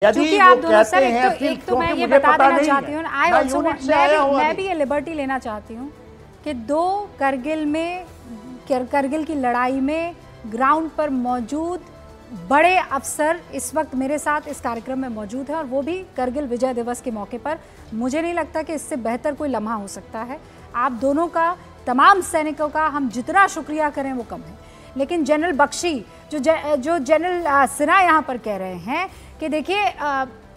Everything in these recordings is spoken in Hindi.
क्योंकि आप दोनों सर एक तो मैं ये बता देना चाहती हूँ, मैं भी ये लिबर्टी लेना चाहती हूँ कि करगिल की लड़ाई में ग्राउंड पर मौजूद बड़े अफसर इस वक्त मेरे साथ इस कार्यक्रम में मौजूद हैं और वो भी करगिल विजय दिवस के मौके पर। मुझे नहीं लगता कि इससे बेहतर कोई लम्हा हो सकता है। आप दोनों का, तमाम सैनिकों का हम जितना शुक्रिया करें वो कम है। लेकिन जनरल बख्शी, जो जनरल सिन्हा यहाँ पर कह रहे हैं कि देखिए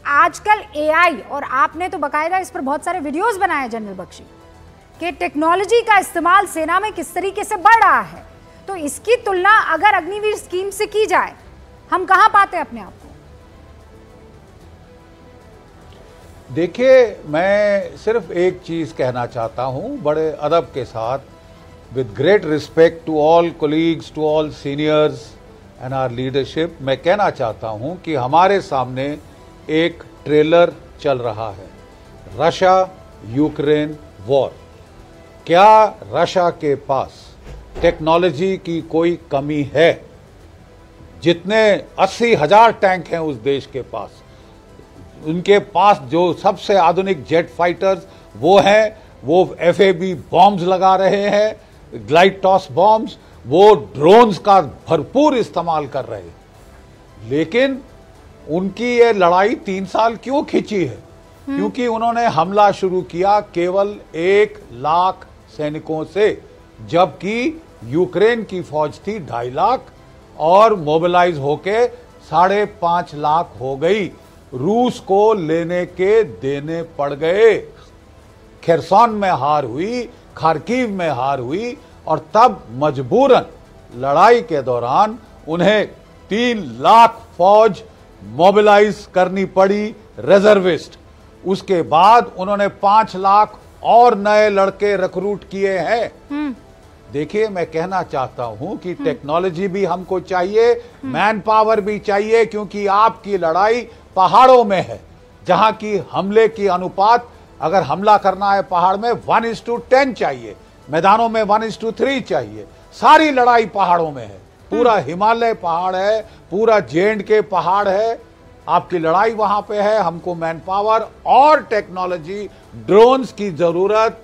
आजकल एआई, और आपने तो बाकायदा इस पर बहुत सारे वीडियोस बनाए जनरल बख्शी, कि टेक्नोलॉजी का इस्तेमाल सेना में किस तरीके से बढ़ रहा है, तो इसकी तुलना अगर अग्निवीर स्कीम से की जाए, हम कहां पाते हैं अपने आप को? देखिए, मैं सिर्फ एक चीज कहना चाहता हूं बड़े अदब के साथ, with great respect to all colleagues, to all seniors and our leadership, मैं कहना चाहता हूं कि हमारे सामने एक ट्रेलर चल रहा है, रशिया यूक्रेन वॉर। क्या रशिया के पास टेक्नोलॉजी की कोई कमी है? जितने 80,000 टैंक हैं उस देश के पास, उनके पास जो सबसे आधुनिक जेट फाइटर्स वो हैं, वो FAB बॉम्ब्स लगा रहे हैं, ग्लाइड टॉस बॉम्ब्स, वो ड्रोन्स का भरपूर इस्तेमाल कर रहे हैं। लेकिन उनकी ये लड़ाई 3 साल क्यों खिंची है? क्योंकि उन्होंने हमला शुरू किया केवल 1 लाख सैनिकों से, जबकि यूक्रेन की फौज थी 2.5 लाख और मोबिलाइज होके 5.5 लाख हो गई। रूस को लेने के देने पड़ गए। खेरसॉन में हार हुई, खार्किव में हार हुई, और तब मजबूरन लड़ाई के दौरान उन्हें 3 लाख फौज मोबिलाइज करनी पड़ी, रिजर्विस्ट। उसके बाद उन्होंने 5 लाख और नए लड़के रिक्रूट किए हैं। देखिए, मैं कहना चाहता हूं कि टेक्नोलॉजी भी हमको चाहिए, मैन पावर भी चाहिए, क्योंकि आपकी लड़ाई पहाड़ों में है, जहां की हमले की अनुपात, अगर हमला करना है पहाड़ में 1:10 चाहिए, मैदानों में 1:3 चाहिए। सारी लड़ाई पहाड़ों में है, पूरा हिमालय पहाड़ है, पूरा J&K पहाड़ है, आपकी लड़ाई वहां पे है। हमको मैन पावर और टेक्नोलॉजी, ड्रोन्स की जरूरत,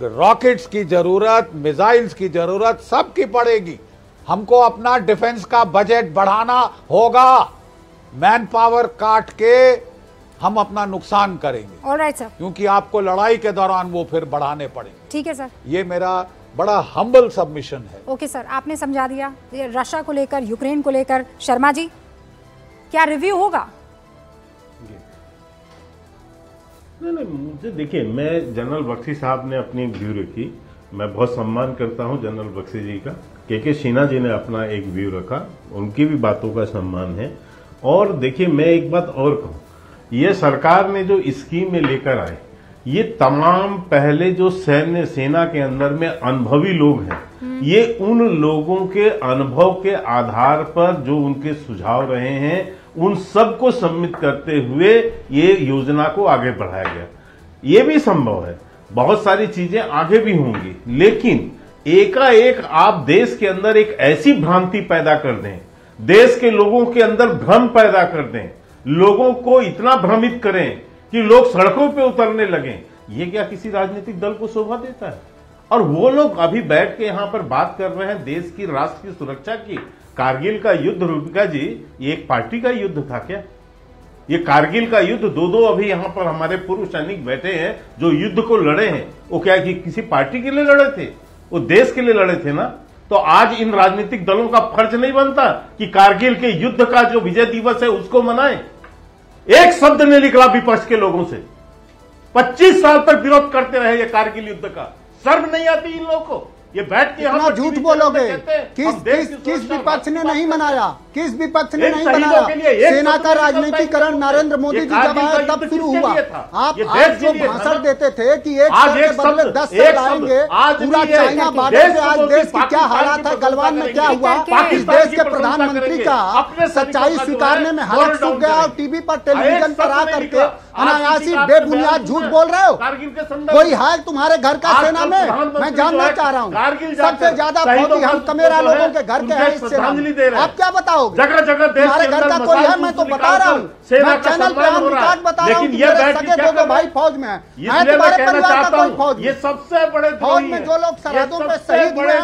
रॉकेट्स की जरूरत, मिसाइल्स की जरूरत, सबकी पड़ेगी। हमको अपना डिफेंस का बजट बढ़ाना होगा। मैन पावर काट के हम अपना नुकसान करेंगे। ऑलराइट सर, क्योंकि आपको लड़ाई के दौरान वो फिर बढ़ाने पड़ेंगे। ठीक है सर, ये मेरा बड़ा हम्बल सबमिशन है। ओके सर, आपने समझा दिया। रशिया को लेकर, यूक्रेन को लेकर, शर्मा जी क्या रिव्यू होगा? नहीं, मुझे देखिए, मैं जनरल बख्शी साहब ने अपनी व्यू रखी, मैं बहुत सम्मान करता हूं जनरल बख्शी जी का। के सिन्हा जी ने अपना एक व्यू रखा, उनकी भी बातों का सम्मान है। और देखिए, मैं एक बात और कहूं, ये सरकार ने जो स्कीम में लेकर आए, ये तमाम पहले जो सेना के अंदर में अनुभवी लोग हैं, ये उन लोगों के अनुभव के आधार पर जो उनके सुझाव रहे हैं, उन सबको सम्मिलित करते हुए ये योजना को आगे बढ़ाया गया। ये भी संभव है, बहुत सारी चीजें आगे भी होंगी, लेकिन एकाएक आप देश के अंदर एक ऐसी भ्रांति पैदा कर दें, देश के लोगों के अंदर भ्रम पैदा कर दें, लोगों को इतना भ्रमित करें कि लोग सड़कों पे उतरने लगें, ये क्या किसी राजनीतिक दल को शोभा देता है? और वो लोग अभी बैठ के यहां पर बात कर रहे हैं देश की, राष्ट्र की सुरक्षा की। कारगिल का युद्ध, रूपिका जी, ये एक पार्टी का युद्ध था क्या? ये कारगिल का युद्ध, दो अभी यहां पर हमारे पूर्व सैनिक बैठे हैं जो युद्ध को लड़े हैं, वो क्या कि किसी पार्टी के लिए लड़े थे? वो देश के लिए लड़े थे ना। तो आज इन राजनीतिक दलों का फर्ज नहीं बनता कि कारगिल के युद्ध का जो विजय दिवस है उसको मनाएं? एक शब्द नहीं निकला विपक्ष के लोगों से। 25 साल तक विरोध करते रहे ये कारगिल युद्ध का। शर्म नहीं आती इन लोगों को? ये बैठ के इतना झूठ बोलोगे? किस विपक्ष ने नहीं मनाया? किस विपक्ष ने नहीं बनाया? सेना का राजनीतिकरण नरेंद्र मोदी जी जब आए तब शुरू हुआ। आप आज जो भाषण देते थे कि एक सर के बदले 10 सर लाएंगे, पूरा चाइना बॉर्डर से आज देश की क्या हालात है, गलवान में क्या हुआ, इस देश के प्रधानमंत्री का सच्चाई स्वीकारने में हालत सूख गया और टीवी पर, टेलीविजन पर आकर के अनायासी बेबुनियाद झूठ बोल रहे हो। कोई है तुम्हारे घर का सेना में? मैं जानना चाह रहा हूँ। सबसे ज्यादा फौजी हम कमेरा लोगों के घर के हैं इस सेना में। आप क्या बताओ? जाओगे? जगह जगह देश तुम्हारे घर का कोई है? मैं तो बता रहा हूँ, मैं चैनल पे हम रिकॉर्ड बता रहा हूँ कि मेरे सगे दो भाई फौज में है, तुम्हारे परिवार का कोई फौज, ये सबसे बड़े फौज में जो लोग सरहदों पे शहीद हुए हैं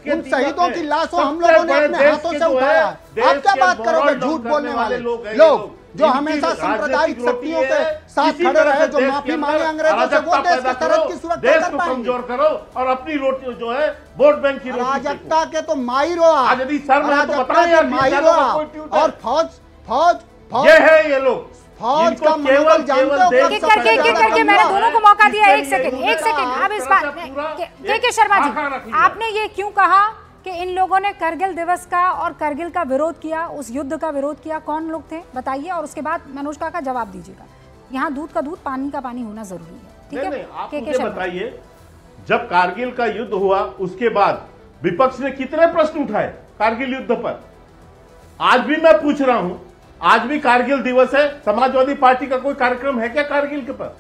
उन शहीदों की लाशों हम लोगों ने अपने हाथों से उठाया। आप क्या बात करोगे झूठ बोलने वाले लोग जो हमेशा सांप्रदायिक शक्तियों के साथ खड़े रहे, जो माफी मांगे अंग्रेजों से, वो देश के सरहद की सुरक्षा कर पाएंगे? कमजोर करो और अपनी रोटी जो है वोट बैंक की अराजकता के तो माई रोआ, अराजकता के माई रोआ। और फौज ये है, ये लोग फौज का मनोबल जानते हो? करके मैंने दोनों को मौका दिया। एक सेकंड अब इस बात के शर्मा जी, आपने ये क्यों कहा कि इन लोगों ने करगिल दिवस का और करगिल का विरोध किया, उस युद्ध का विरोध किया? कौन लोग थे बताइए, और उसके बाद मनोज काका जवाब दीजिएगा। यहाँ दूध का दूध, पानी का पानी होना जरूरी है, ठीक है? आप मुझे बताइए, जब कारगिल का युद्ध हुआ उसके बाद विपक्ष ने कितने प्रश्न उठाए कारगिल युद्ध पर? आज भी मैं पूछ रहा हूं, आज भी कारगिल दिवस है, समाजवादी पार्टी का कोई कार्यक्रम है क्या कारगिल के पर?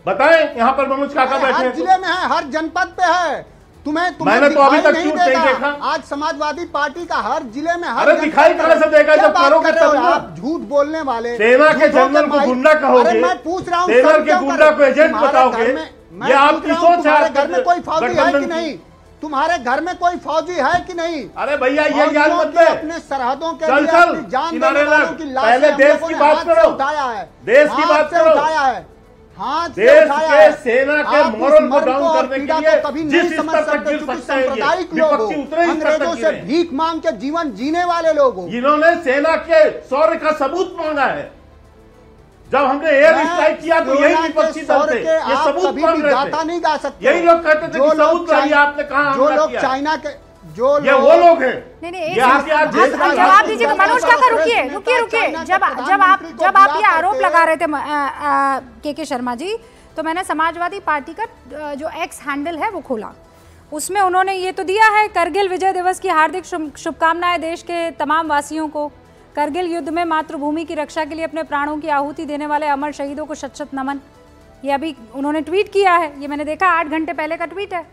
बताएं, यहां पर मनोज काका बैठे हैं, हर जिले में है, हर जनपद पे है। मैंने तो अभी तक नहीं देखा। आज समाजवादी पार्टी का हर जिले में, हर अरे दिखाई कहां से देगा जब करोगे तब? आप झूठ बोलने वाले, सेना के जनरल को गुंडा कहोगे, मैं पूछ रहा हूँ, सेना के गुंडा को एजेंट बताओगे, ये आपकी सोच है? घर में कोई फौजी है कि नहीं? तुम्हारे घर में कोई फौजी है कि नहीं? अरे भैया ये याद मत दे, अपने सरहदों के लिए चल अपनी जान देने वालों की लाशें पहले देश की बात करो, उठाया है, देश की बात करो, उठाया है, हाथ से देश उठाया के है। सेना के मोरल को डाउन करने के लिए कभी जिस नहीं समझ स्तर तक सकते, गिर क्योंकि सकता है ये सांप्रदायिक लोग हो, विपक्षी उतने ही स्तर अंग्रेजों तक से गिरे। भीख मांग के जीवन जीने वाले लोग हो, जिन्होंने सेना के शौर्य का सबूत मांगा है। जब हमने एयर स्ट्राइक किया तो यही विपक्षी दल थे, ये सबूत मांग रहे थे, नहीं गा सकते। यही लोग कहते थे कि सबूत लाइए, आपने कहा जो लोग चाइना के, जो ये वो लोग हैं। नहीं जवाब दीजिएगा मनोज काका, रुकिए। जब आप ये आरोप लगा रहे थे के शर्मा जी, तो मैंने समाजवादी पार्टी का जो एक्स हैंडल है वो खोला, उसमें उन्होंने ये तो दिया है, करगिल विजय दिवस की हार्दिक शुभकामनाएं देश के तमाम वासियों को। करगिल युद्ध में मातृभूमि की रक्षा के लिए अपने प्राणों की आहुति देने वाले अमर शहीदों को शत शत नमन। ये अभी उन्होंने ट्वीट किया है, ये मैंने देखा 8 घंटे पहले का ट्वीट है।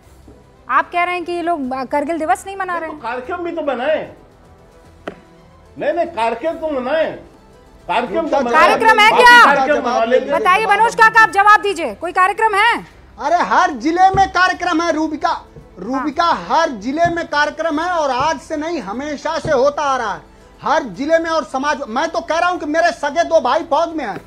आप कह रहे हैं कि ये लोग करगिल दिवस नहीं मना रहे हैं? कार्यक्रम भी तो बनाए, नहीं कार्यक्रम तो बनाए, कार्यक्रम है क्या? बताइए मनोज काका, आप जवाब दीजिए, कोई कार्यक्रम है? अरे हर जिले में कार्यक्रम है रूबिका, हर जिले में कार्यक्रम है, और आज से नहीं हमेशा से होता आ रहा है हर जिले में। और समाज, मैं तो कह रहा हूं कि मेरे सगे 2 भाई फौज में हैं,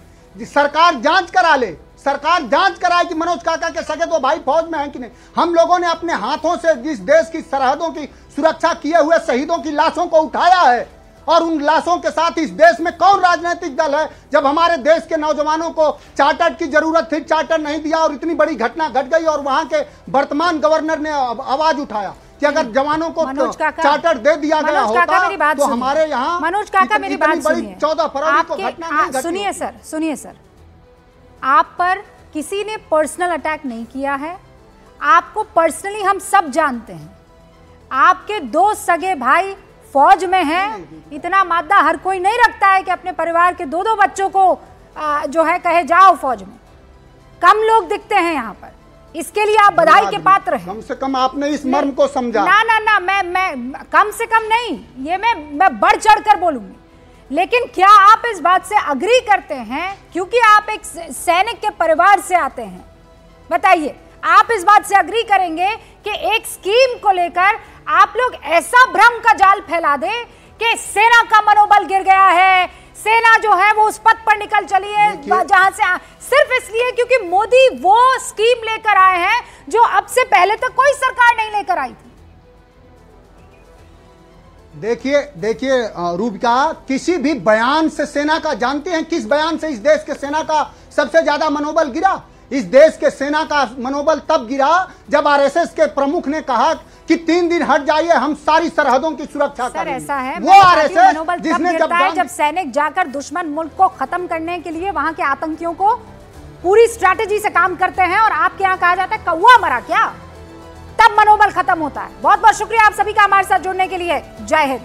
सरकार जांच करा ले, सरकार जांच कराए कि मनोज काका के सगे 2 भाई फौज में हैं कि नहीं। हम लोगों ने अपने हाथों से जिस देश की सरहदों की सुरक्षा किए हुए शहीदों की लाशों को उठाया है, और उन लाशों के साथ इस देश में कौन राजनीतिक दल है? जब हमारे देश के नौजवानों को चार्टर की जरूरत थी, चार्टर नहीं दिया, और इतनी बड़ी घटना घट गई, और वहां के वर्तमान गवर्नर ने आवाज उठाया कि अगर जवानों को चार्टर दे दिया गया होता तो हमारे यहाँ मनोज काका मेरी बात सुनिए, 14 फरवरी को घटना नहीं घटी। सुनिए सर, आप पर किसी ने पर्सनल अटैक नहीं किया है, आपको पर्सनली हम सब जानते हैं। आपके 2 सगे भाई फौज में हैं, इतना मादा हर कोई नहीं रखता है कि अपने परिवार के 2-2 बच्चों को जो है कहे जाओ फौज में। कम लोग दिखते हैं यहाँ पर, इसके लिए आप बधाई के पात्र हैं। कम से कम आपने इस मर्म को समझा। ना मैं कम से कम नहीं, ये मैं बढ़ चढ़ कर बोलूंगी, लेकिन क्या आप इस बात से अग्री करते हैं, क्योंकि आप एक सैनिक के परिवार से आते हैं, बताइए आप इस बात से अग्री करेंगे कि एक स्कीम को लेकर आप लोग ऐसा भ्रम का जाल फैला दे कि सेना का मनोबल गिर गया है, सेना जो है वो उस पथ पर निकल चली है जहां से सिर्फ इसलिए क्योंकि मोदी वो स्कीम लेकर आए हैं जो अब से पहले तक कोई सरकार नहीं लेकर आई थी। देखिए रूबिका, किसी भी बयान से सेना का, जानते हैं किस बयान से इस देश के सेना का सबसे ज्यादा मनोबल गिरा? इस देश के सेना का मनोबल तब गिरा जब आरएसएस के प्रमुख ने कहा कि 3 दिन हट जाइए, हम सारी सरहदों की सुरक्षा करेंगे। ऐसा है, वो आरएसएस जिसने जब सैनिक जाकर दुश्मन मुल्क को खत्म करने के लिए वहां के आतंकियों को पूरी स्ट्रैटेजी से काम करते हैं, और आपके यहाँ कहा जाता है कौवा मरा क्या, तब मनोबल खत्म होता है। बहुत बहुत शुक्रिया आप सभी का हमारे साथ जुड़ने के लिए। जय हिंद।